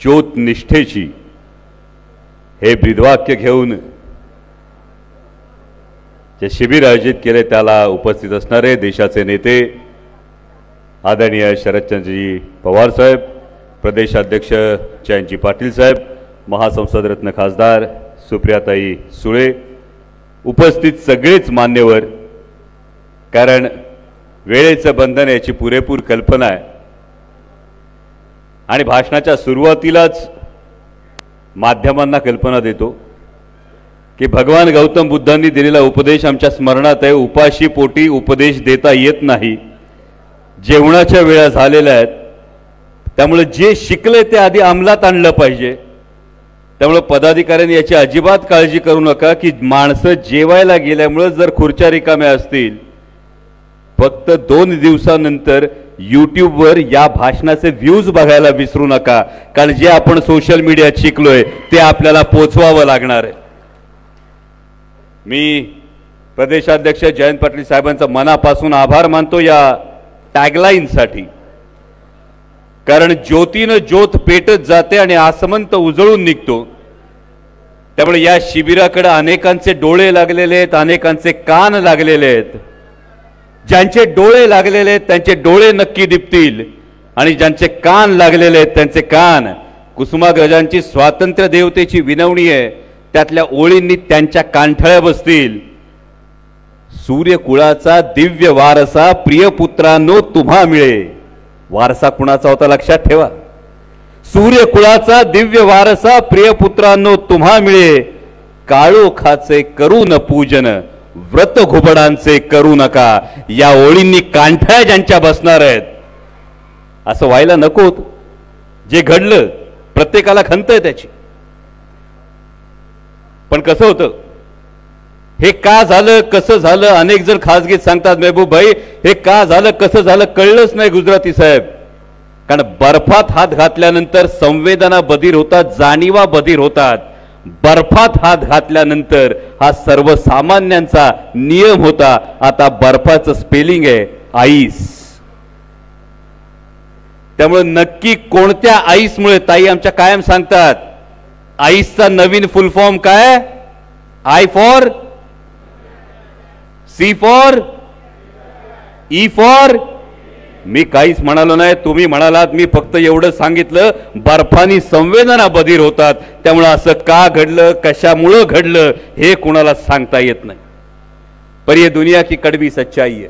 ज्योत निष्ठेची हे ब्रीदवाक्य घेऊन जे शिबिर आयोजित केले त्याला उपस्थित असणारे देशाचे नेते आदरणीय शरदचंद्रजी पवार साहेब, प्रदेशाध्यक्ष जयंतजी पाटील साहेब, महासंसदरत्न खासदार सुप्रियाताई सुळे, उपस्थित सगळेच मान्यवर, कारण वेळेचं बंधन याची पुरेपूर कल्पना आहे आणि भाषणाच्या सुरुवातीलाच माध्यमांना कल्पना देतो की भगवान गौतम बुद्धांनी दिलेला उपदेश आमच्या स्मरणात आहे. उपाशी पोटी उपदेश देता येत नाही. जेवणाच्या वेळा झालेल्या आहेत, त्यामुळे जे शिकले ते आधी अंमलात आणलं पाहिजे. त्यामुळे पदाधिकाऱ्यांनी याची अजिबात काळजी करू नका की माणसं जेवायला गेल्यामुळे जर खुर्च्या रिकाम्या असतील, फक्त 2 दिवसानंतर यूट्यूबवर या भाषणाचे व्ह्यूज बघायला विसरू नका, कारण जे आपण सोशल मीडियात शिकलोय ते आपल्याला पोचवावं लागणार आहे. मी प्रदेशाध्यक्ष जयंत पाटील साहेबांचा मनापासून आभार मानतो या टॅगलाईनसाठी, कारण ज्योतीनं ज्योत पेटत जाते आणि आसमंत उजळून निघतो. त्यामुळे या शिबिराकडे अनेकांचे डोळे लागलेले आहेत, अनेकांचे कान लागलेले आहेत. ज्यांचे डोळे लागलेले आहेत त्यांचे डोळे नक्की दिपतील आणि ज्यांचे कान लागलेले आहेत त्यांचे कान. कुसुमाग्रजांची स्वातंत्र्य देवतेची विनवणी आहे, त्यातल्या ओळींनी त्यांच्या कानठळ्या बसतील. सूर्यकुळाचा दिव्य वारसा प्रिय पुत्रांनो तुम्हा मिळे. वारसा कुणाचा होता लक्षात ठेवा. सूर्यकुळाचा दिव्य वारसा प्रिय पुत्रांनो तुम्हा मिळे. काळोखाचे करू न पूजन, व्रत घुबडांचे करू नका. या ओळींनी कांठळ्या ज्यांच्या बसणार आहेत. असं व्हायला नको. जे घडलं प्रत्येकाला खंत आहे त्याची, पण कसं होतं, हे का झालं कसं झालं, अनेक जण खासगीत सांगतात महबूब भाई हे का झालं कसं झालं कळलंच नाही गुजराती साहेब. कारण बर्फात हात घातल्यानंतर संवेदना बधीर होतात, जाणीवा बधीर होतात. बर्फात हात घातल्यानंतर हा सर्वसामान्यांचा नियम होता. आता बर्फाचं स्पेलिंग आहे आईस. त्यामुळे नक्की कोणत्या आईसमुळे, ताई आमच्या कायम सांगतात आईसचा नवीन फुल फॉर्म काय? I for, C for, E for. मी काहीच म्हणालो नाही, तुम्ही म्हणालात. मी फक्त एवढं सांगितलं, बर्फानी संवेदना बधीर होतात. त्यामुळे असं का घडलं, कशामुळं घडलं हे कुणाला सांगता येत नाही. पर ये दुनिया की कड़वी सच्चाई है.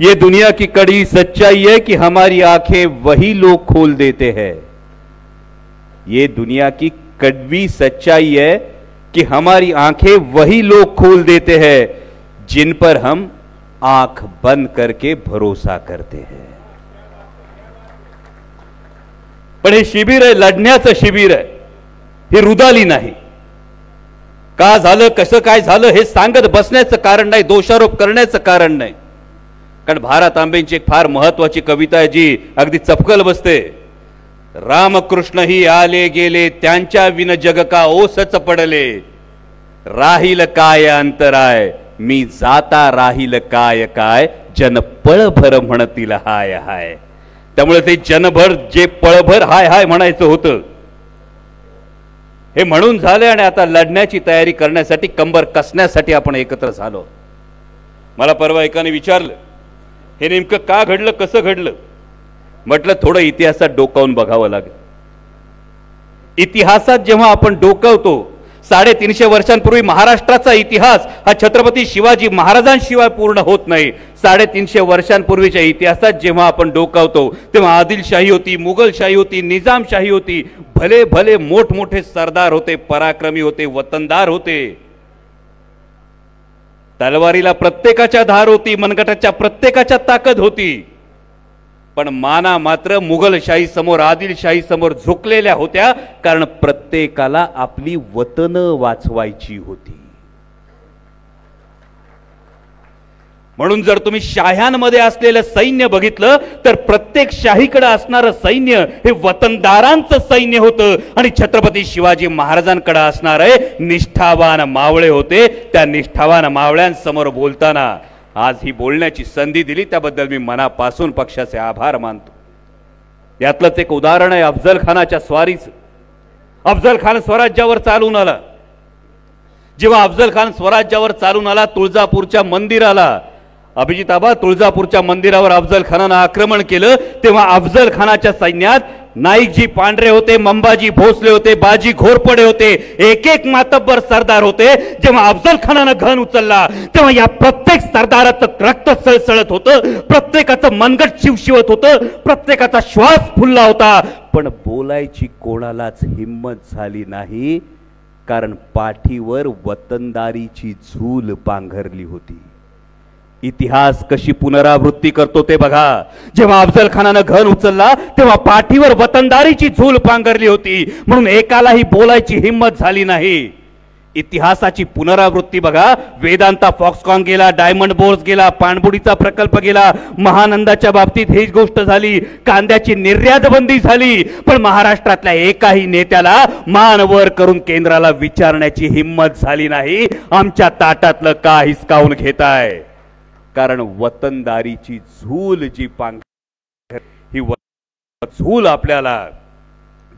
ये दुनिया की कड़वी सच्चाई है कि हमारी आंखें वही लोग खोल देते हैं. ये दुनिया की कड़वी सच्चाई है कि हमारी आंखें वही लोग खोल देते हैं जिन पर हम आंख बंद करके भरोसा करते हैं. पण हे शिबिर आहे, लढण्याचं शिबिर आहे. हे रुदाली नाही. का झालं कसं काय झालं हे सांगत बसण्याचं कारण नाही, दोषारोप करण्याचं कारण नाही. कारण भारत आंबेंची एक फार महत्वाची कविता आहे जी अगदी चपकल बसते. रामकृष्ण ही आले गेले त्यांच्या विन जग का ओसच पडले. राहील काय अंतराय मी जाता राहील काय काय जन पळभर म्हणतील हाय हाय. त्यामुळे ते जनभर जे पळभर हाय हाय म्हणायचं होतं हे म्हणून झाले आणि आता लढण्याची तयारी करण्यासाठी, कंबर कसण्यासाठी आपण एकत्र झालो. मला परवा एकाने विचारलं हे नेमकं का घडलं, कसं घडलं. म्हटलं थोडं इतिहासात डोकावून बघावं लागेल. इतिहासात जेव्हा आपण डोकावतो, 350 वर्षांपूर्वी महाराष्ट्राचा इतिहास हा छत्रपती शिवाजी महाराजांशिवाय पूर्ण होत नाही. 350 वर्षांपूर्वीच्या इतिहासात जेव्हा आपण डोकावतो तेव्हा आदिलशाही होती, मुघलशाही होती, निजामशाही होती. भले भले मोठमोठे सरदार होते, पराक्रमी होते, वतनदार होते. तलवारीला प्रत्येकाच्या धार होती, मनगटाच्या प्रत्येकाच्या ताकद होती. पण माना मात्र मुघलशाही समोर, आदिलशाही समोर झुकलेल्या होत्या, कारण प्रत्येकाला आपली वतन वाचवायची होती. म्हणून जर तुम्ही शाह्यांमध्ये असलेलं सैन्य बघितलं तर प्रत्येक शाहीकडे असणारं सैन्य हे वतनदारांचं सैन्य होतं आणि छत्रपती शिवाजी महाराजांकडे असणारे निष्ठावान मावळे होते. त्या निष्ठावान मावळ्यांसमोर बोलताना आज ही बोलण्याची संधी दिली त्याबद्दल मी मनापासून पक्षाचे आभार मानतो. यातलंच एक उदाहरण आहे अफजल खानाच्या स्वारीचं. अफजल खान स्वराज्यावर चालून आला. जेव्हा अफजल खान स्वराज्यावर चालून आला, तुळजापूरच्या मंदिराला, अभिजित आबा, तुळजापूरच्या मंदिरावर अफजल खानानं आक्रमण केलं, तेव्हा अफजल खानाच्या सैन्यात नाईकजी पांढरे होते, मंबाजी भोसले होते, बाजी घोरपडे होते, एक एक मातब्बर सरदार होते. जेव्हा अफजल खानानं घन उचलला तेव्हा या प्रत्येक सरदाराचं रक्त सळसळत होतं, प्रत्येकाचं मनगट शिवशिवत होतं, प्रत्येकाचा श्वास फुलला होता, पण बोलायची कोणालाच हिम्मत झाली नाही, कारण पाठीवर वतनदारीची झूल पांघरली होती. इतिहास कशी पुनरावृत्ती करतो ते बघा. जेव्हा अफजल खानानं घन उचलला तेव्हा पाठीवर वतनदारीची झूल पांघरली होती, म्हणून एकालाही बोलायची हिम्मत झाली नाही. इतिहासाची पुनरावृत्ती बघा. वेदांता फॉक्सकॉन गेला, डायमंड बोर्स गेला, पाणबुडीचा प्रकल्प गेला, महानंदाच्या बाबतीत हीच गोष्ट झाली, कांद्याची निर्यात बंदी झाली, पण महाराष्ट्रातल्या एकाही नेत्याला मान वर करून केंद्राला विचारण्याची हिम्मत झाली नाही, आमच्या ताटातलं का हिसकावून घेताय. कारण वतनदारीची झूल जी पांघर, ही झूल आपल्याला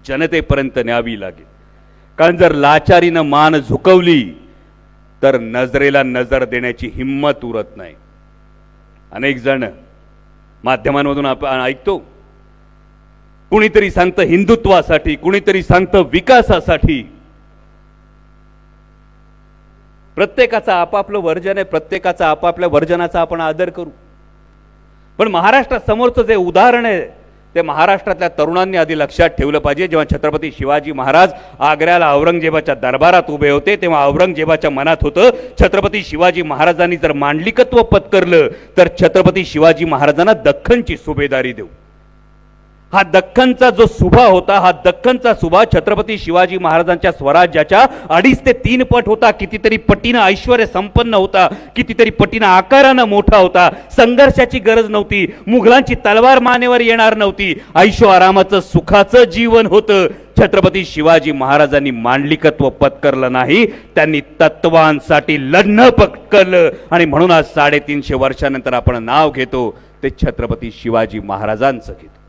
जनतेपर्यंत न्यावी लागेल. कारण जर लाचारीनं मान झुकवली तर नजरेला नजर देण्याची हिम्मत उरत नाही. अनेक जण माध्यमांमधून आपण ऐकतो, कुणीतरी सांगतं हिंदुत्वासाठी, कुणीतरी सांगतं विकासासाठी. प्रत्येकाचं आपापलं वर्जन आहे, प्रत्येकाचा आपापल्या वर्जनाचा आपण आदर करू. पण महाराष्ट्रासमोरचं जे उदाहरण आहे ते महाराष्ट्रातल्या तरुणांनी आधी लक्षात ठेवलं पाहिजे. जेव्हा छत्रपती शिवाजी महाराज आग्र्याला औरंगजेबाच्या दरबारात उभे होते तेव्हा औरंगजेबाच्या मनात होतं, छत्रपती शिवाजी महाराजांनी जर मांडलिकत्व पत्करलं तर छत्रपती शिवाजी महाराजांना दख्खनची सुभेदारी देऊ. हा दख्खनचा जो सुभा होता, हा दख्खनचा सुभा छत्रपती शिवाजी महाराजांच्या स्वराज्याच्या 2.5 ते 3 पट होता. कितीतरी पटीनं ऐश्वर्य संपन्न होता, कितीतरी पटीनं आकारानं मोठा होता. संघर्षाची गरज नव्हती, मुघलांची तलवार मानेवर येणार नव्हती, ऐशो आरामाचं सुखाचं जीवन होतं. छत्रपती शिवाजी महाराजांनी मांडलिकत्व पत्करलं नाही, त्यांनी तत्वांसाठी लढणं पत्करलं. आणि म्हणून आज 350 वर्षानंतर आपण नाव घेतो ते छत्रपती शिवाजी महाराजांचं घेतो.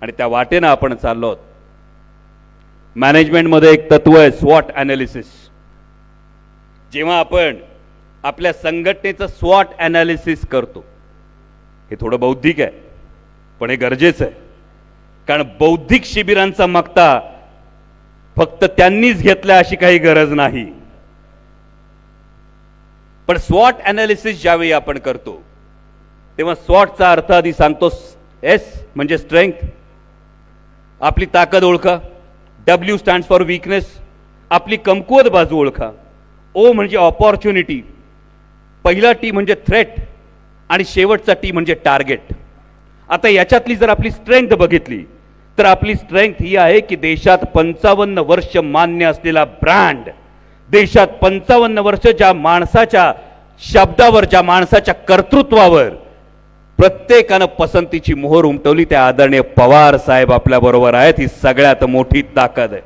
आणि त्या वाटेनं आपण चाललो आहोत. मॅनेजमेंटमध्ये एक तत्व आहे स्वॉट ॲनालिसिस. जेव्हा आपण आपल्या संघटनेचं स्वॉट ॲनालिसिस करतो, हे थोडं बौद्धिक आहे पण हे गरजेचं आहे. कारण बौद्धिक शिबिरांचा मक्ता फक्त त्यांनीच घेतला अशी काही गरज नाही. पण स्वॉट ॲनालिसिस ज्यावेळी आपण करतो तेव्हा स्वॉटचा अर्थ आधी सांगतो. एस म्हणजे स्ट्रेंथ, आपली ताकद ओळखा. डब्ल्यू स्टँड्स फॉर वीकनेस, आपली कमकुवत बाजू ओळखा. ओ म्हणजे ऑपॉर्च्युनिटी, पहिला टी म्हणजे थ्रेट आणि शेवटचा टी म्हणजे टार्गेट. आता याच्यातली जर आपली स्ट्रेंथ बघितली तर आपली स्ट्रेंथ ही आहे की देशात 55 वर्ष मान्य असलेला ब्रँड, देशात 55 वर्ष ज्या माणसाच्या शब्दावर, ज्या माणसाच्या कर्तृत्वावर प्रत्येकानं पसंतीची मोहर उमटवली, त्या आदरणीय पवार साहेब आपल्या बरोबर आहेत. ही सगळ्यात मोठी ताकद आहे.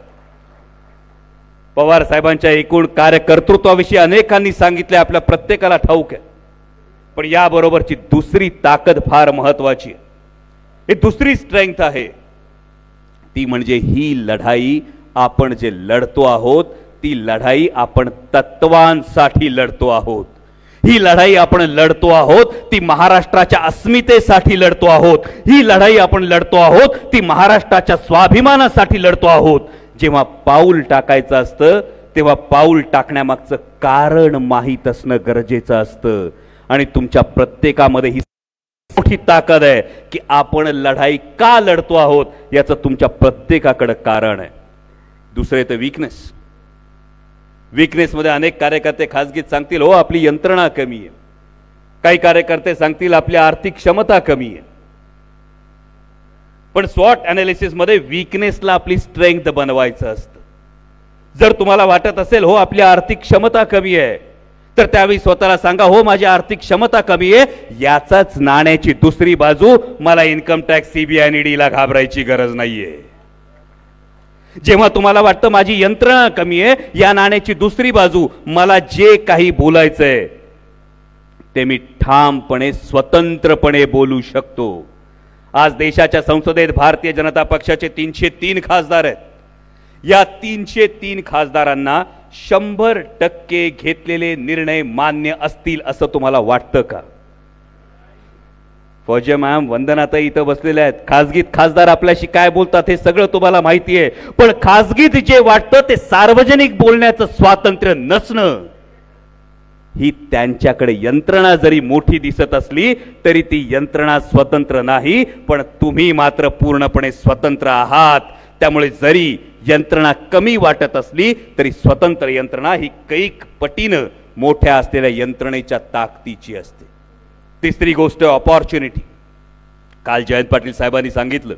पवार साहेबांच्या एकूण कार्यकर्तृत्वाविषयी अनेकांनी सांगितले, आपल्या प्रत्येकाला ठाऊक आहे. पण याबरोबरची दुसरी ताकद फार महत्वाची आहे. ही दुसरी स्ट्रेंथ आहे, ती म्हणजे ही लढाई आपण जे लढतो आहोत, ती लढाई आपण तत्वांसाठी लढतो आहोत. ही लढाई आपण लढतो आहोत ती महाराष्ट्राच्या अस्मितेसाठी लढतो आहोत. ही लढाई आपण लढतो आहोत ती महाराष्ट्राच्या स्वाभिमानासाठी लढतो आहोत. जेव्हा पाऊल टाकायचं असतं तेव्हा पाऊल टाकण्यामागचं कारण माहीत असणं गरजेचं असतं. आणि तुमच्या प्रत्येकामध्ये ही मोठी ताकद आहे की आपण लढाई का लढतो आहोत याचं तुमच्या प्रत्येकाकडे कारण आहे. दुसरे तर वीकनेस. वीकनेस मध्ये अनेक कार्यकर्ते खासगीत सांगतील हो आपली यंत्रणा कमी आहे, काही कार्यकर्ते सांगतील आपली आर्थिक क्षमता कमी आहे. पण स्वॉट ॲनालिसिस मध्ये वीकनेसला आपली स्ट्रेंथ बनवायचं असतं. जर तुम्हाला वाटत असेल हो आपली आर्थिक क्षमता कमी आहे, तर त्यावेळी स्वतःला सांगा हो माझी आर्थिक क्षमता कमी आहे, याचाच नाण्याची दुसरी बाजू मला इन्कम टॅक्स, सीबीआय आणि ईडीला घाबरायची गरज नाहीये. जेव्हा तुम्हाला वाटतं माझी यंत्रणा कमी आहे, या नाण्याची दुसरी बाजू मला जे काही बोलायचंय ते मी ठामपणे स्वतंत्रपणे बोलू शकतो. आज देशाच्या संसदेत भारतीय जनता पक्षाचे 303 खासदार आहेत. या 303 खासदारांना 100% घेतलेले निर्णय मान्य असतील असं तुम्हाला वाटतं का? फौजे मॅम, वंदनाताई इथं बसलेल्या आहेत. खासगीत खासदार आपल्याशी काय बोलतात हे सगळं तुम्हाला माहिती आहे, पण खासगीत जे वाटतं ते सार्वजनिक बोलण्याचं स्वातंत्र्य नसणं ही त्यांच्याकडे यंत्रणा जरी मोठी दिसत असली तरी ती यंत्रणा स्वतंत्र नाही, पण तुम्ही मात्र पूर्णपणे स्वतंत्र आहात. त्यामुळे जरी यंत्रणा कमी वाटत असली तरी स्वतंत्र यंत्रणा ही कैक पटीनं मोठ्या असलेल्या यंत्रणेच्या ताकदीची असते. तिसरी गोष्ट ऑपॉर्च्युनिटी. काल जयंत पाटील साहेबांनी सांगितलं,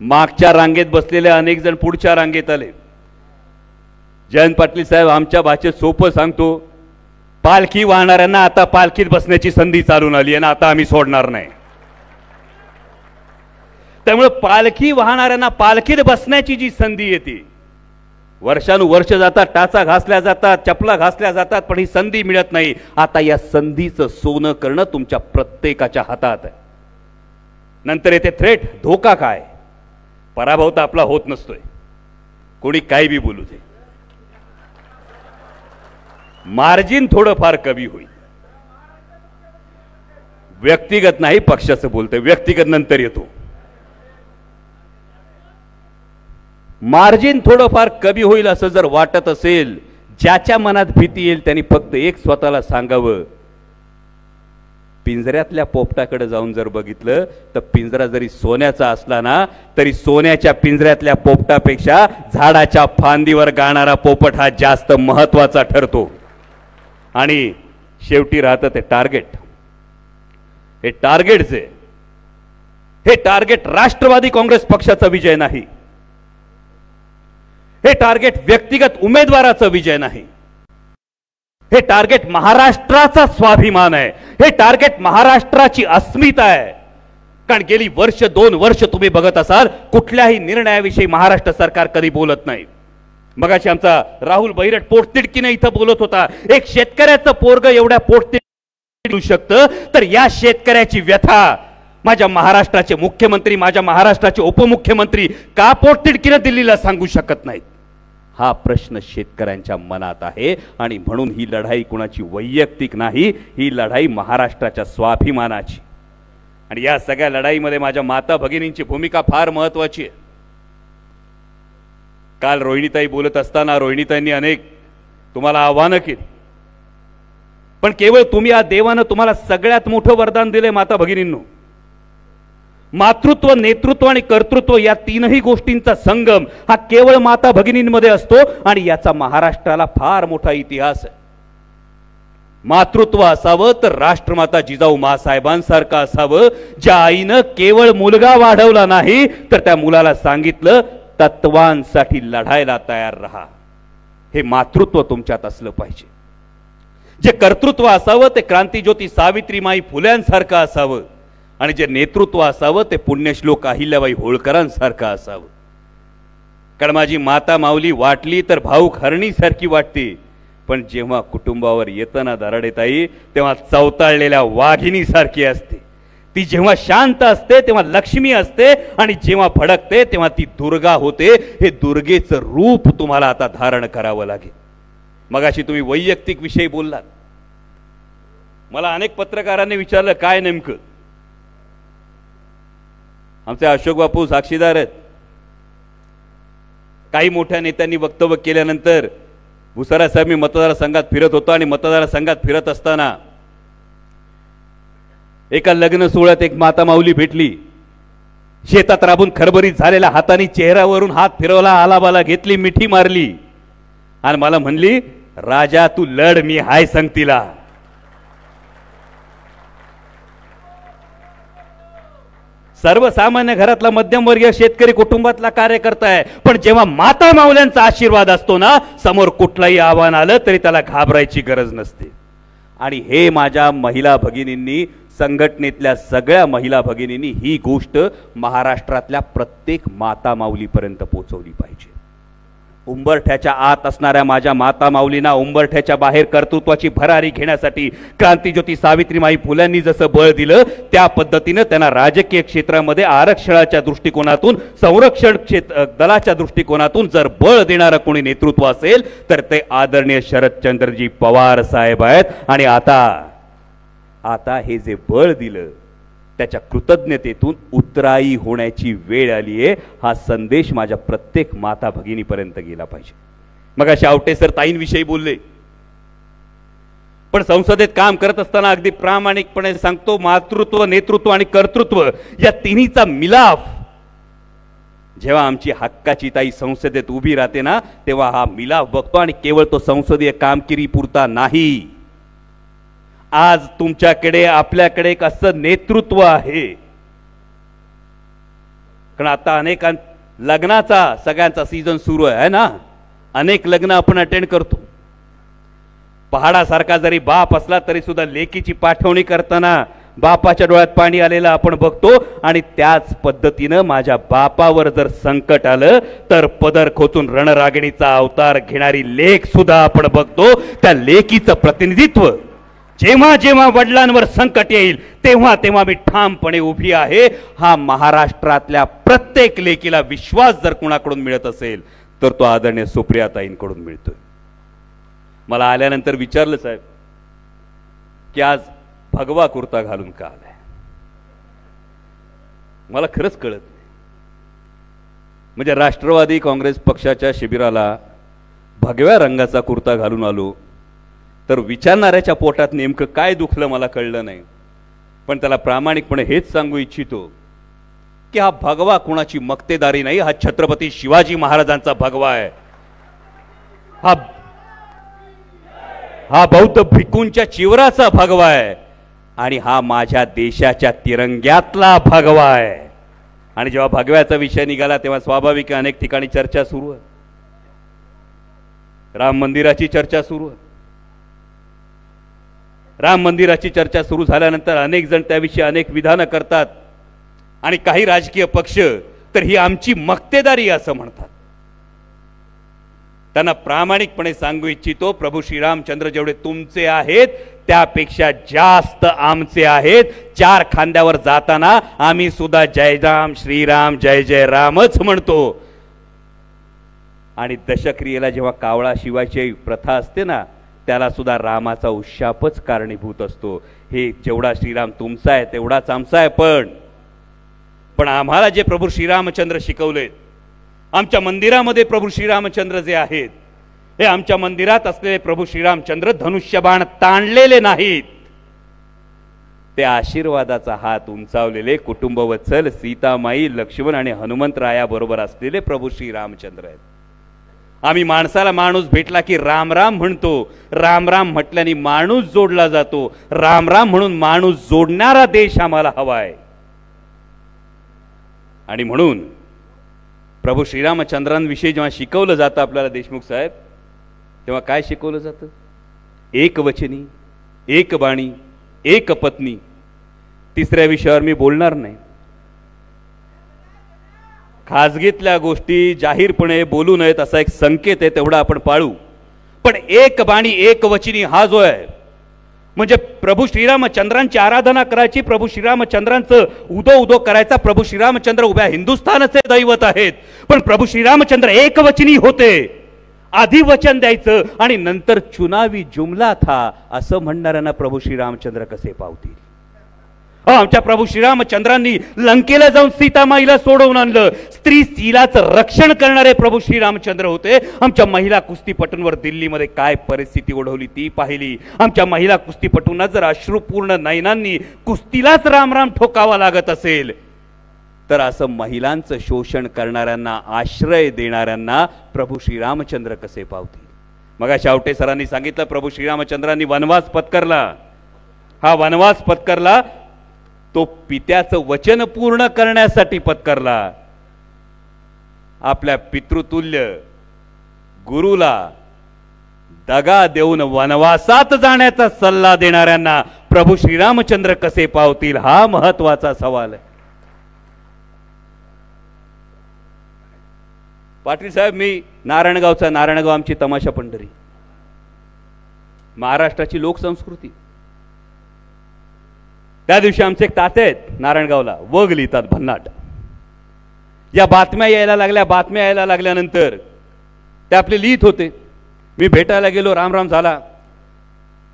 मागच्या रांगेत बसलेले अनेक जण पुढच्या रांगेत आले. जयंत पाटील साहेब, आमच्या भाषेत सोपं सांगतो, पालखी वाहणाऱ्यांना आता पालखीत बसण्याची संधी चालून आली आहे ना, आता आम्ही सोडणार नाही. त्यामुळे पालखी वाहणाऱ्यांना पालखीत बसण्याची जी संधी येते, वर्षानुवर्ष जातात, टाचा घासल्या जातात, चपला घासल्या जातात, पण ही संधी मिळत नाही. आता या संधीचं सोनं करणं तुमच्या प्रत्येकाच्या हातात आहे. नंतर येते थ्रेट, धोका. काय पराभव तर आपला होत नसतोय, कोणी काही बी बोलू दे, मार्जिन थोडंफार कमी होईल. व्यक्तिगत नाही, पक्षाचं बोलतोय, व्यक्तिगत नंतर येतो. मार्जिन थोडंफार कमी होईल असं जर वाटत असेल, ज्याच्या मनात भीती येईल त्यांनी फक्त एक स्वतःला सांगावं, पिंजऱ्यातल्या पोपटाकडे जाऊन जर बघितलं तर पिंजरा जरी सोन्याचा असला ना, तरी सोन्याच्या पिंजऱ्यातल्या पोपटापेक्षा झाडाच्या फांदीवर गाणारा पोपट हा जास्त महत्वाचा ठरतो. आणि शेवटी राहतं ते टार्गेट. हे टार्गेटचे, हे टार्गेट राष्ट्रवादी काँग्रेस पक्षाचा विजय नाही, हे टार्गेट व्यक्तिगत उमेदवाराचा विजय नाही, हे टार्गेट महाराष्ट्राचा स्वाभिमान आहे, हे टार्गेट महाराष्ट्राची अस्मिता आहे. कारण गेली वर्ष 2 वर्ष तुम्ही बघत असाल, कुठल्याही निर्णयाविषयी महाराष्ट्र सरकार कधी बोलत नाही. मगाशी आमचा राहुल बैरट पोटतिडकीने इथं बोलत होता, एक शेतकऱ्याचं पोरग एवढ्या पोटतिडकीने येऊ शकतं, तर या शेतकऱ्याची व्यथा माझ्या महाराष्ट्राचे मुख्यमंत्री, माझ्या महाराष्ट्राचे उपमुख्यमंत्री का पोटतिडकीने दिल्लीला सांगू शकत नाहीत? हा प्रश्न शेतकऱ्यांच्या मनात आहे. आणि म्हणून ही लढाई कुणाची वैयक्तिक नाही, ही लढाई महाराष्ट्राच्या स्वाभिमानाची. आणि या सगळ्या लढाईमध्ये माझ्या माता भगिनींची भूमिका फार महत्वाची आहे. काल रोहिणीताई बोलत असताना रोहिणीताईंनी अनेक तुम्हाला आव्हानं केली, पण केवळ तुम्ही, या देवानं तुम्हाला सगळ्यात मोठं वरदान दिले माता भगिनींनो. मातृत्व, नेतृत्व आणि कर्तृत्व या तीनही गोष्टींचा संगम हा केवळ माता भगिनींमध्ये असतो. आणि याचा महाराष्ट्राला फार मोठा इतिहास आहे. मातृत्व असावं तर राष्ट्रमाता जिजाऊ मासाहेबांसारखं असावं, ज्या आईनं केवळ मुलगा वाढवला नाही तर त्या मुलाला सांगितलं, तत्वांसाठी लढायला तयार रहा. हे मातृत्व तुमच्यात असलं पाहिजे. जे कर्तृत्व असावं ते क्रांतिज्योती सावित्रीमाई फुल्यांसारखं असावं. आणि जे नेतृत्व असावं ते पुण्यश्लोक अहिल्याबाई होळकरांसारखं असावं. कारण माझी माता माऊली वाटली तर भाऊक हरणीसारखी वाटते, पण जेव्हा कुटुंबावर येतं ना दराडेताई, तेव्हा चवताळलेल्या वाघिणीसारखी असते. ती जेव्हा शांत असते तेव्हा लक्ष्मी असते, आणि जेव्हा भडकते तेव्हा ती दुर्गा होते. हे दुर्गेचं रूप तुम्हाला आता धारण करावं लागेल. मगाशी तुम्ही वैयक्तिक विषयी बोललात. मला अनेक पत्रकारांनी विचारलं काय नेमकं. आमचे अशोक बापू साक्षीदार आहेत. काही मोठ्या नेत्यांनी वक्तव्य केल्यानंतर भुसारा साहेब, मी मतदारसंघात फिरत होतो आणि मतदारसंघात फिरत असताना एका लग्न सोहळ्यात एक माता माऊली भेटली. शेतात राबून खरबरीत झालेल्या हाताने चेहऱ्यावरून हात फिरवला, आलाबाला घेतली, मिठी मारली आणि मला म्हणली, राजा तू लढ, मी हाय संगतीला. सर्वसामान्य घरातला मध्यमवर्गीय शेतकरी कुटुंबातला कार्यकर्ता आहे, पण जेव्हा माता माऊल्यांचा आशीर्वाद असतो ना, समोर कुठलंही आव्हान आलं तरी त्याला घाबरायची गरज नसते. आणि हे माझ्या महिला भगिनींनी, संघटनेतल्या सगळ्या महिला भगिनींनी ही गोष्ट महाराष्ट्रातल्या प्रत्येक माता माऊलीपर्यंत पोहोचवली पाहिजे. उंबरठ्याच्या आत असणाऱ्या माझ्या माता माऊलींना उंबरठ्याच्या बाहेर कर्तृत्वाची भरारी घेण्यासाठी क्रांतिज्योती सावित्रीमाई फुल्यांनी जसं बळ दिलं त्या पद्धतीनं त्यांना राजकीय क्षेत्रामध्ये आरक्षणाच्या दृष्टिकोनातून संरक्षण दलाच्या दृष्टिकोनातून जर बळ देणारं कोणी नेतृत्व असेल तर ते आदरणीय शरदचंद्रजी पवार साहेब आहेत। आणि आता हे जे बळ दिलं त्याच्या कृतज्ञतेतून उतराई होण्याची वेळ आली आहे। हा संदेश माझ्या प्रत्येक माता भगिनीपर्यंत गेला पाहिजे। मग आवटे सर ताईंविषयी बोलले, पण संसदेत काम करत असताना अगदी प्रामाणिकपणे सांगतो, मातृत्व, नेतृत्व आणि कर्तृत्व या तिन्हीचा मिलाफ जेव्हा आमची हक्काची ताई संसदेत उभी राहते ना, तेव्हा हा मिलाफ बघतो। आणि केवळ तो संसदीय कामगिरी पुरता नाही, आज तुमच्याकडे आपल्याकडे एक असं नेतृत्व आहे। कारण आता अनेक लग्नाचा सगळ्यांचा सीझन सुरू आहे ना, अनेक लग्न आपण अटेंड करतो। पहाडासारखा जरी बाप असला तरी सुद्धा लेकीची पाठवणी करताना बापाच्या डोळ्यात पाणी आलेलं आपण बघतो। आणि त्याच पद्धतीनं माझ्या बापावर जर संकट आलं तर पदर खोचून रणरागिणीचा अवतार घेणारी लेक सुद्धा आपण बघतो। त्या लेकीचं प्रतिनिधित्व जेव्हा जेव्हा वडिलांवर संकट येईल तेव्हा तेव्हा मी ठामपणे उभी आहे। हा महाराष्ट्रातल्या प्रत्येक लेकीला विश्वास जर कुणाकडून मिळत असेल तर तो आदरणीय सुप्रियाताईंकडून मिळतोय। मला आल्यानंतर विचारलं साहेब की आज भगवा कुर्ता घालून का आलाय, मला खरंच कळत नाही। म्हणजे राष्ट्रवादी काँग्रेस पक्षाच्या शिबिराला भगव्या रंगाचा कुर्ता घालून आलो तर विचारणाऱ्याच्या पोटात नेमकं काय दुखलं मला कळलं नाही। पण त्याला प्रामाणिकपणे हेच सांगू इच्छितो की हा भगवा कुणाची मक्तेदारी नाही, हा छत्रपती शिवाजी महाराजांचा भगवा आहे। हा बौद्ध भिक्खूंच्या चिवराचा भगवा आहे आणि हा माझ्या देशाच्या तिरंग्यातला भगवा आहे। आणि जेव्हा भगव्याचा विषय निघाला तेव्हा स्वाभाविक अनेक ठिकाणी चर्चा सुरू आहे, राम मंदिराची चर्चा सुरू आहे। राम मंदिराची चर्चा सुरू झाल्यानंतर अनेक जण त्याविषयी अनेक विधानं करतात आणि काही राजकीय पक्ष तर ही आमची मक्तेदारी असं म्हणतात। त्यांना प्रामाणिकपणे सांगू इच्छितो, प्रभू श्रीरामचंद्र जेवढे तुमचे आहेत त्यापेक्षा जास्त आमचे आहेत। चार खांद्यावर जाताना आम्ही सुद्धा जय राम श्रीराम जय जय रामच म्हणतो। आणि दशक्रियेला जेव्हा कावळा शिवायची प्रथा असते ना, त्याला सुद्धा रामाचा उशापच कारणीभूत असतो। हे जेवढा श्रीराम तुमचा आहे तेवढाच आमचा आहे। पण आम्हाला जे प्रभू श्रीरामचंद्र शिकवलेत, आमच्या मंदिरामध्ये प्रभू श्रीरामचंद्र जे आहेत, हे आमच्या मंदिरात असलेले प्रभू श्रीरामचंद्र धनुष्यबाण ताणलेले नाहीत, ते आशीर्वादाचा हात उंचावलेले कुटुंबवत्सल सीतामाई, लक्ष्मण आणि हनुमंतरायाबरोबर असलेले प्रभू श्रीरामचंद्र आहेत। आम्ही माणसाला माणूस भेटला की राम राम म्हणतो, राम राम म्हटल्याने माणूस जोडला जातो, राम राम म्हणून माणूस जोडणारा देश आम्हाला हवा आहे। आणि म्हणून प्रभू श्रीरामचंद्रांविषयी जेव्हा शिकवलं जातं आपल्याला देशमुख साहेब, तेव्हा काय शिकवलं जातं? एक वचनी, एक बाणी, एक पत्नी। तिसऱ्या विषयावर मी बोलणार नाही। खाजगीतल्या गोष्टी जाहीरपणे बोलू नयेत असा एक संकेत आहे, तेवढा आपण पाळू। पण एक बाणी एक वचनी हा जो आहे म्हणजे प्रभू श्रीरामचंद्रांची आराधना करायची, प्रभू श्रीरामचंद्रांचं उदो उदो करायचा। प्रभू श्रीरामचंद्र उभ्या हिंदुस्थानाचे दैवत आहेत, पण प्रभू श्रीरामचंद्र एकवचनी होते। आधी वचन द्यायचं आणि नंतर चुनावी जुमला था असं म्हणणाऱ्यांना प्रभू श्रीरामचंद्र कसे पावतील? आमच्या प्रभू श्रीरामचंद्रांनी लंकेला जाऊन सीतामाईला सोडवून आणलं। स्त्री शीलाचं रक्षण करणारे प्रभू श्रीरामचंद्र होते। आमच्या महिला कुस्तीपटूंवर दिल्लीमध्ये काय परिस्थिती ओढवली ती पाहिली। आमच्या महिला कुस्तीपटूंना जर अश्रुपूर्ण नयनांनी कुस्तीलाच राम राम ठोकावा लागत असेल तर असं महिलांचं शोषण करणाऱ्यांना, आश्रय देणाऱ्यांना प्रभू श्रीरामचंद्र कसे पावतील? मग आवटे सरांनी सांगितलं, प्रभू श्रीरामचंद्रांनी वनवास पत्करला। हा वनवास पत्करला तो पित्याचं वचन पूर्ण करण्यासाठी पत्करला। आपल्या पितृतुल्य गुरुला दगा देऊन वनवासात जाण्याचा सल्ला देणाऱ्यांना प्रभू श्रीरामचंद्र कसे पावतील? हा महत्वाचा सवाल आहे। पाटील साहेब, मी नारायणगावचा, नारायणगाव आमची तमाशा पंढरी, महाराष्ट्राची लोकसंस्कृती. त्या दिवशी आमचे एक ताते आहेत नारायणगावला, वग लिहितात भन्नाट. या बातम्या यायला लागल्या, बातम्या यायला लागल्यानंतर ते आपले लिहित होते. मी भेटायला गेलो, रामराम झाला.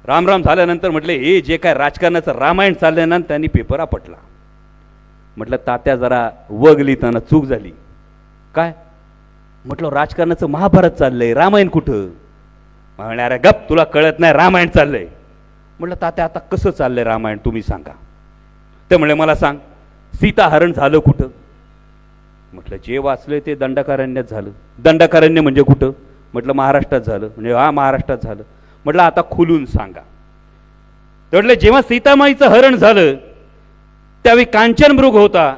रामराम झाल्यानंतर म्हटले, हे जे काय राजकारणाचं रामायण चाललंय ना, त्यांनी पेपर आपटला. म्हटलं तात्या, जरा वग लिहिताना चूक झाली. काय? म्हटलं राजकारणाचं महाभारत चाललंय, रामायण कुठं? म्हणे, अरे गप, तुला कळत नाही, रामायण चाललंय. म्हटलं तात्या, आता कसं चाललंय रामायण तुम्ही सांगा. ते म्हणले, मला सांग, सीताहरण झालं कुठं? म्हटलं जे वाचलंय ते दंडकारण्यात झालं. दंडकारण्य म्हणजे कुठं? म्हटलं महाराष्ट्रात झालं. म्हणजे हा, महाराष्ट्रात झालं. म्हटलं आता खुलून सांगा. ते म्हटलं, जेव्हा सीतामाईचं हरण झालं त्यावेळी कांचनमृग होता,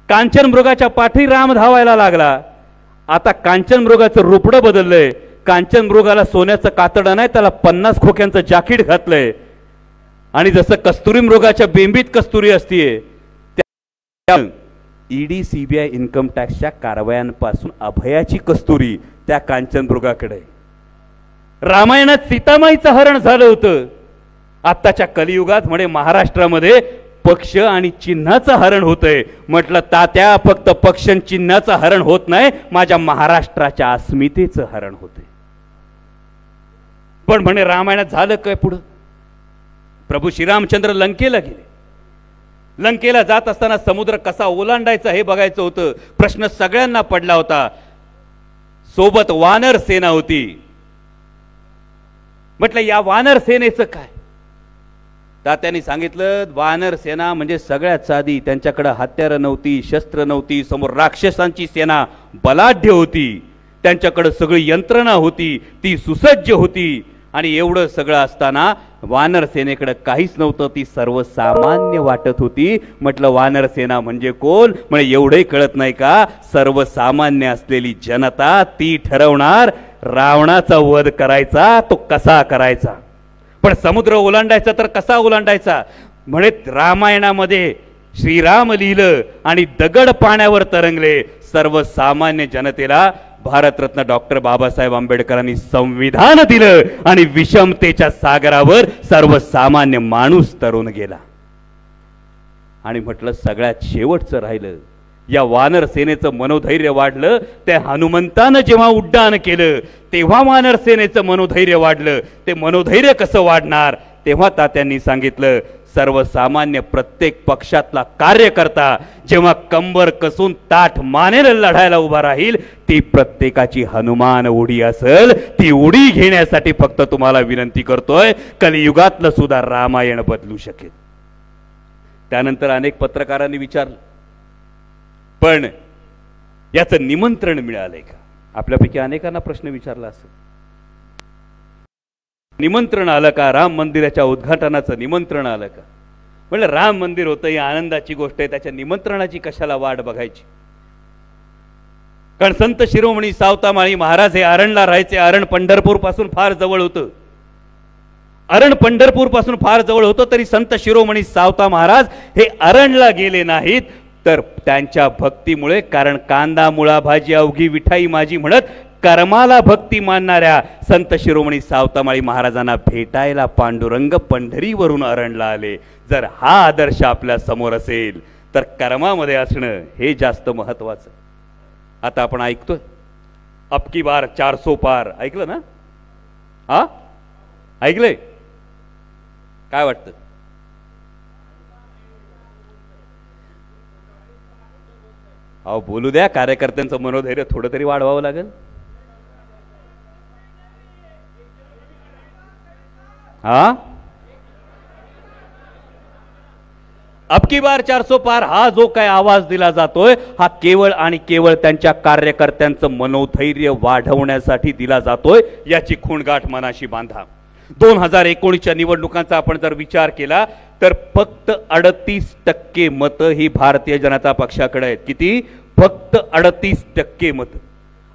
कांचनमृगाच्या पाठी राम धावायला लागला. आता कांचनमृगाचं रूपडं बदललंय. कांचनमृगाला सोन्याचं कातडं नाही, त्याला 50 खोक्यांचं जाकीट घातलंय. आणि जसं कस्तुरी मृगाच्या बेंबीत कस्तुरी असतीये, त्या ईडी सीबीआय इन्कम टॅक्सच्या कारवायांपासून अभयाची कस्तुरी त्या कांचनमृगाकडे. रामायणात सीतामाईचं हरण झालं होतं. आत्ताच्या कलियुगात म्हणे महाराष्ट्रामध्ये पक्ष आणि चिन्हाचं हरण होतंय. म्हटलं तात्या, फक्त पक्ष आणि चिन्हाचं हरण होत नाही, माझ्या महाराष्ट्राच्या अस्मितेचं हरण होतंय. पण म्हणे रामायणात झालं काय पुढं? प्रभू श्रीरामचंद्र लंकेला गेले. लंकेला जात असताना समुद्र कसा ओलांडायचा हे बघायचं होतं. प्रश्न सगळ्यांना पडला होता. सोबत वानर सेना होती. म्हटलं या वानर सेनेचं काय? तात्यांनी सांगितलं, वानर सेना म्हणजे सगळ्यात साधी. त्यांच्याकडे हत्यारं नव्हती, शस्त्र नव्हती. समोर राक्षसांची सेना बलाढ्य होती. त्यांच्याकडे सगळी यंत्रणा होती, ती सुसज्ज होती. आणि एवढं सगळं असताना वानर सेनेकडे काहीच नव्हतं, ती सर्वसामान्य वाटत होती. म्हटलं वानर सेना म्हणजे कोण? म्हणजे एवढंही कळत नाही का? सर्वसामान्य असलेली जनता ती ठरवणार रावणाचा वध करायचा तो कसा करायचा. पण समुद्र ओलांडायचा तर कसा ओलांडायचा? म्हणे रामायणामध्ये श्रीराम लिहिलं आणि दगड पाण्यावर तरंगले. सर्वसामान्य जनतेला भारतरत्न डॉक्टर बाबासाहेब आंबेडकरांनी संविधान दिलं आणि विषमतेच्या सागरावर सर्वसामान्य माणूस तरुण गेला. आणि म्हटलं सगळ्यात शेवटचं राहिलं, या वानर सेनेचं मनोधैर्य वाढलं. त्या हनुमंतानं जेव्हा उड्डाण केलं तेव्हा वानर सेनेचं मनोधैर्य वाढलं. ते मनोधैर्य कसं वाढणार? तेव्हा तात्यांनी सांगितलं, सर्वसामान्य प्रत्येक पक्षातला कार्यकर्ता जेव्हा कंबर कसून ताठ मानेने लढायला उभा राहील, ती प्रत्येकाची हनुमान उडी असेल. ती उडी घेण्यासाठी फक्त तुम्हाला विनंती करतोय, कलियुगातलं सुद्धा रामायण बदलू शकेल. त्यानंतर अनेक पत्रकारांनी विचारलं, पण याचं निमंत्रण मिळालंय का? आपल्यापैकी अनेकांना प्रश्न विचारला असेल. निमंत्रण आलं का? राम मंदिराच्या उद्घाटनाचं निमंत्रण आलं का? म्हणजे राम मंदिर होतं ही आनंदाची गोष्ट आहे, त्याच्या निमंत्रणाची कशाला वाट बघायची? कारण संत शिरोमणी सावतामाळी महाराज हे अरणला राहायचे. अरण पंढरपूर पासून फार जवळ होतं. अरण पंढरपूर पासून फार जवळ होतं तरी संत शिरोमणी सावता महाराज हे अरणला गेले नाहीत. तर त्यांच्या भक्तीमुळे, कारण कांदा मुळा भाजी अवघी विठाई माझी म्हणत कर्माला भक्ती मानणाऱ्या संत शिरोमणी सावतामाळी महाराजांना भेटायला पांडुरंग पंढरीवरून अरणला आले. जर हा आदर्श आपल्या समोर असेल तर कर्मामध्ये असणं हे जास्त महत्वाचं. आता आपण ऐकतोय अबकी बार 400 पार, ऐकलं ना? हा, ऐकलंय? काय वाटतं? अहो बोलू द्या, कार्यकर्त्यांचं मनोधैर्य थोडं तरी वाढवावं लागेल. हा, अबकी बार 400 पार हा जो काय आवाज दिला जातोय हा केवळ आणि केवळ त्यांच्या कार्यकर्त्यांचं मनोधैर्य वाढवण्यासाठी दिला जातोय. याची खूणगाठ मनाशी बांधा. 2019च्या निवडणुकांचा आपण जर विचार केला तर फक्त 38% मतं ही भारतीय जनता पक्षाकडे आहेत. किती? फक्त 38% मतं.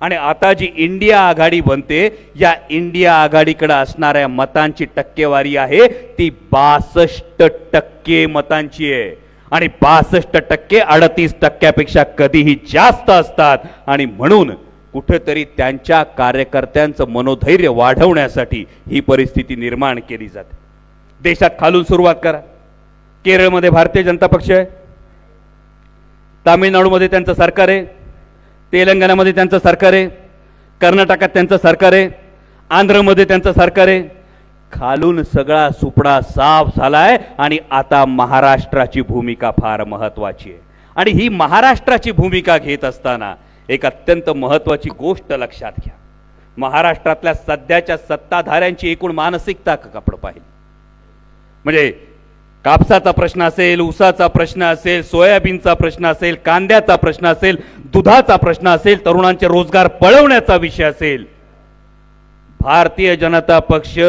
आणि आता जी इंडिया आघाडी बनते, या इंडिया आघाडीकडे असणाऱ्या मतांची टक्केवारी आहे ती 62% मतांची आहे. आणि 62% 38%पेक्षा कधीही जास्त असतात. आणि म्हणून कुठेतरी त्यांच्या कार्यकर्त्यांचं मनोधैर्य वाढवण्यासाठी ही परिस्थिती निर्माण केली जाते। देशात खालून सुरुवात करा। केरळमध्ये भारतीय जनता पक्ष आहे, तामिळनाडूमध्ये त्यांचं सरकार आहे, तेलंगणामध्ये त्यांचं सरकार आहे, कर्नाटकात त्यांचं सरकार आहे, आंध्रमध्ये त्यांचं सरकार आहे। खालून सगळा सुपडा साफ झालाय आणि आता महाराष्ट्राची भूमिका फार महत्त्वाची आहे। आणि ही महाराष्ट्राची भूमिका घेत असताना एक अत्यंत महत्त्वाची गोष्ट लक्षात घ्या। महाराष्ट्रातल्या सध्याच्या सत्ताधाऱ्यांची एकूण मानसिकता आपण पाहिली म्हणजे कापसाचा प्रश्न असेल, ऊसाचा प्रश्न असेल, सोयाबीनचा प्रश्न असेल, कांद्याचा प्रश्न असेल, दुधाचा प्रश्न असेल, तरुणांचे रोजगार पळवण्याचा विषय असेल, भारतीय जनता पक्ष,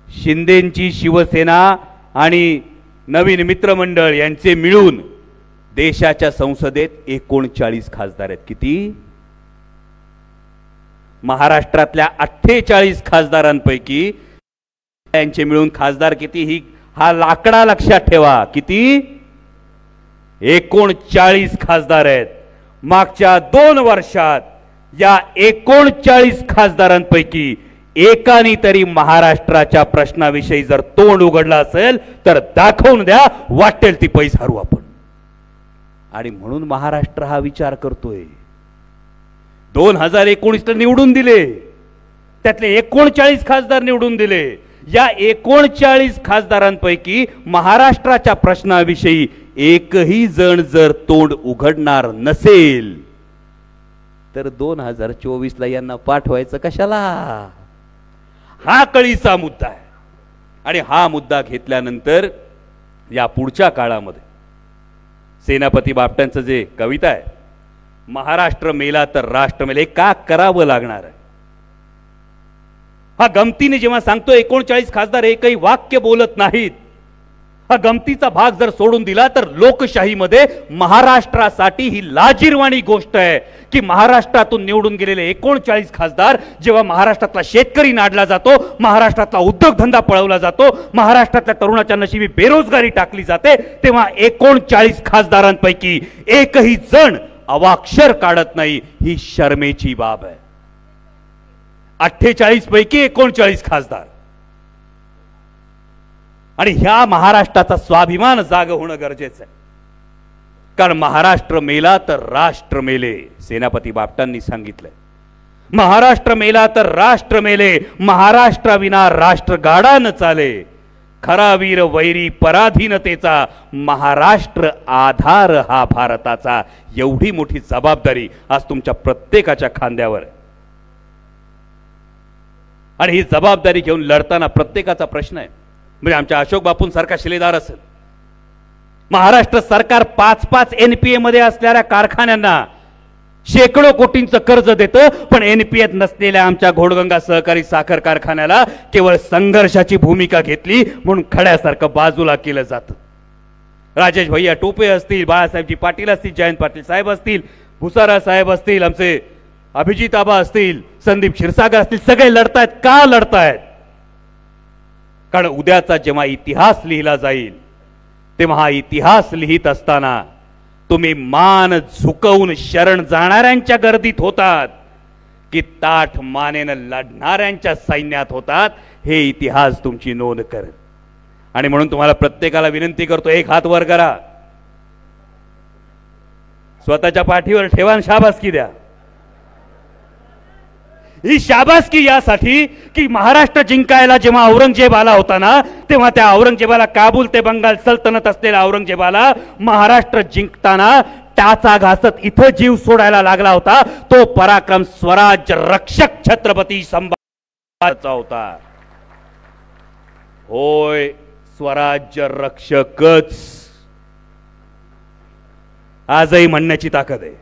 शिंदेंची शिवसेना आणि नवीन मित्रमंडळ यांचे मिळून देशाच्या संसदेत 39 खासदार आहेत। किती? महाराष्ट्रातल्या 48 खासदारांपैकी यांचे मिळून खासदार किती? हा लाकडा लक्षात ठेवा। किती? 39 खासदार आहेत। मागच्या 2 वर्षात या 39 खासदारांपैकी एकाने तरी महाराष्ट्राच्या प्रश्नाविषयी जर तोंड उघडलं असेल तर दाखवून द्या, वाटेल ती पैस हरू आपण। आणि म्हणून महाराष्ट्र हा विचार करतोय। 2019 निवडून दिले, त्यातले 39 खासदार निवडून दिले। या 39 खासदारांपैकी महाराष्ट्राच्या प्रश्नाविषयी एकही जण जर तोंड उघडणार नसेल तर 2024 ला यांना पाठवायचं कशाला? हा कळीचा मुद्दा आहे। आणि हा मुद्दा घेतल्यानंतर या पुढच्या काळामध्ये सेनापती बापटांचं जे कविता आहे, महाराष्ट्र मेला तर राष्ट्र मेले, का करावं लागणार आहे? हा गमतीने जेव्हा सांगतो 39 खासदार एकही वाक्य बोलत नाहीत, हा गमतीचा भाग जर सोडून दिला तर लोकशाहीमध्ये महाराष्ट्रासाठी ही लाजिरवाणी गोष्ट आहे की महाराष्ट्रातून निवडून गेलेले 39 खासदार जेव्हा महाराष्ट्रातला शेतकरी नाडला जातो, महाराष्ट्रातला उद्योगधंदा पळवला जातो, महाराष्ट्रातल्या तरुणाच्या नशिबी बेरोजगारी टाकली जाते, तेव्हा 39 खासदारांपैकी एकही जण अवाक्षर काढत नाही। ही शर्मेची बाब आहे। 48 पैकी 39 खासदार आणि ह्या महाराष्ट्राचा स्वाभिमान जाग होणं गरजेचं आहे। कारण महाराष्ट्र मेला तर राष्ट्र मेले, सेनापती बापटांनी सांगितलंय। महाराष्ट्र मेला तर राष्ट्र मेले, महाराष्ट्राविना राष्ट्र गाडा न चाले, खरा वीर वैरी पराधीनतेचा, महाराष्ट्र आधार हा भारताचा। एवढी मोठी जबाबदारी आज तुमच्या प्रत्येकाच्या खांद्यावर आहे आणि ही जबाबदारी घेऊन लढताना प्रत्येकाचा प्रश्न आहे। म्हणजे आमच्या अशोक बापूंसारखा शिलेदार असेल, महाराष्ट्र सरकार 5-5 NPA मध्ये असलेल्या कारखान्यांना शेकडो कोटींचं कर्ज देतं, पण NPAत नसलेल्या आमच्या घोडगंगा सहकारी साखर कारखान्याला केवळ संघर्षाची भूमिका घेतली म्हणून खड्यासारखं बाजूला केलं जातं। राजेश भैया टोपे असतील, बाळासाहेबजी पाटील असतील, जयंत पाटील साहेब असतील, भुसारा साहेब असतील, आमचे अभिजित आबा असतील, संदीप क्षीरसागर असतील, सगळे लढतायत। का लढतायत? कारण उद्याचा जेव्हा इतिहास लिहिला जाईल तेव्हा हा इतिहास लिहित असताना तुम्ही मान झुकवून शरण जाणाऱ्यांच्या गर्दीत होतात की ताठ मानेनं लढणाऱ्यांच्या सैन्यात होतात, हे इतिहास तुमची नोंद करेल। आणि म्हणून तुम्हाला प्रत्येकाला विनंती करतो, एक हात वर करा, स्वतःच्या पाठीवर ठेवा आणि शाबासकी द्या। ही शाबासकी यासाठी की महाराष्ट्र जिंकायला जेव्हा औरंगजेब आला होता ना, तेव्हा त्या औरंगजेबाला, काबूल ते बंगाल सल्तनत असलेल्या औरंगजेबाला महाराष्ट्र जिंकताना टाचा घासत इथं जीव सोडायला लागला होता। तो पराक्रम स्वराज्य रक्षक छत्रपती संभाजीचा होता। होय, स्वराज्य रक्षकच आजही म्हणण्याची ताकद आहे।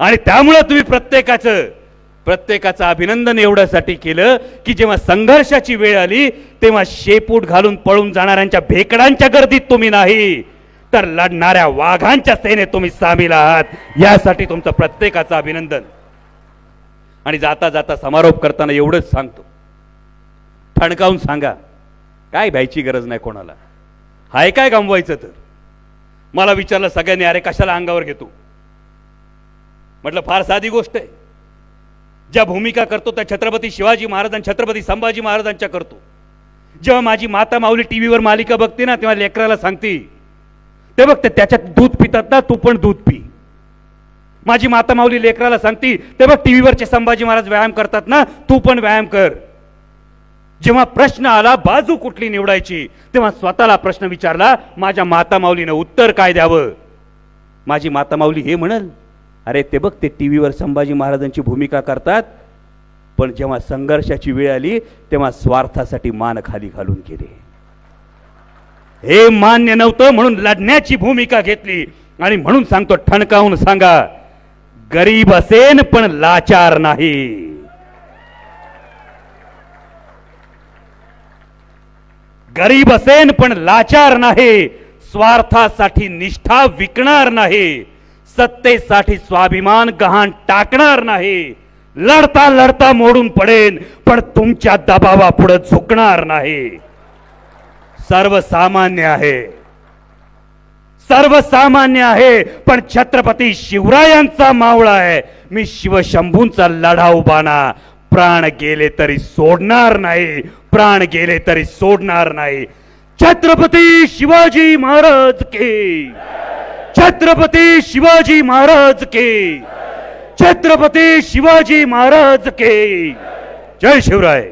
आणि त्यामुळे तुम्ही प्रत्येकाचं अभिनंदन एवढ्यासाठी केलं की जेव्हा संघर्षाची वेळ आली तेव्हा शेपूट घालून पळून जाणाऱ्यांच्या भेकडांच्या गर्दीत तुम्ही नाही तर लढणाऱ्या वाघांच्या सेनेत तुम्ही सामील आहात, यासाठी तुमचं प्रत्येकाचं अभिनंदन। आणि जाता जाता समारोप करताना एवढंच सांगतो, ठणकावून सांगा, काय भ्यायची गरज नाही कोणाला। हाय काय गमवायचं तर मला विचारलं सगळ्यांनी, अरे कशाला अंगावर घेतो? म्हटलं फार साधी गोष्ट आहे. ज्या भूमिका करतो त्या छत्रपती शिवाजी महाराज छत्रपती संभाजी महाराजांच्या करतो. जेव्हा माझी माता माऊली टीव्हीवर मालिका बघते ना, तेव्हा लेकराला सांगते ते बघते त्याच्यात दूध पितात ना, तू पण दूध पी. माझी माता माऊली लेकराला सांगते ते बघ टीव्हीवरचे संभाजी महाराज व्यायाम करतात ना, तू पण व्यायाम कर. जेव्हा प्रश्न आला बाजू कुठली निवडायची, तेव्हा स्वतःला प्रश्न विचारला, माझ्या माता माऊलीनं उत्तर काय द्यावं. माझी माता माऊली हे म्हणल, अरे ते बघ ते टीव्हीवर संभाजी महाराजांची भूमिका करतात, पण जेव्हा संघर्षाची वेळ आली तेव्हा स्वार्थासाठी मान खाली घालून गेले. हे मान्य नव्हतं म्हणून लढण्याची भूमिका घेतली. आणि म्हणून सांगतो, ठणकावून सांगा, गरीब असेन पण लाचार नाही. गरीब असेन पण लाचार नाही. स्वार्थासाठी निष्ठा विकणार नाही. सत्तेसाठी स्वाभिमान गहाण टाकणार नाही. लढता लढता मोडून पडेन पण तुमच्या दबावापुढे झुकणार नाही. सर्वसामान्य आहे, सर्वसामान्य आहे, पण छत्रपती शिवरायांचा मावळा आहे. मी शिवशंभूंचा लढाऊ बाणा, प्राण गेले तरी सोडणार नाही, प्राण गेले तरी सोडणार नाही. छत्रपती शिवाजी महाराज की, छत्रपती शिवाजी महाराज की, छत्रपती शिवाजी महाराज की जय शिवराय.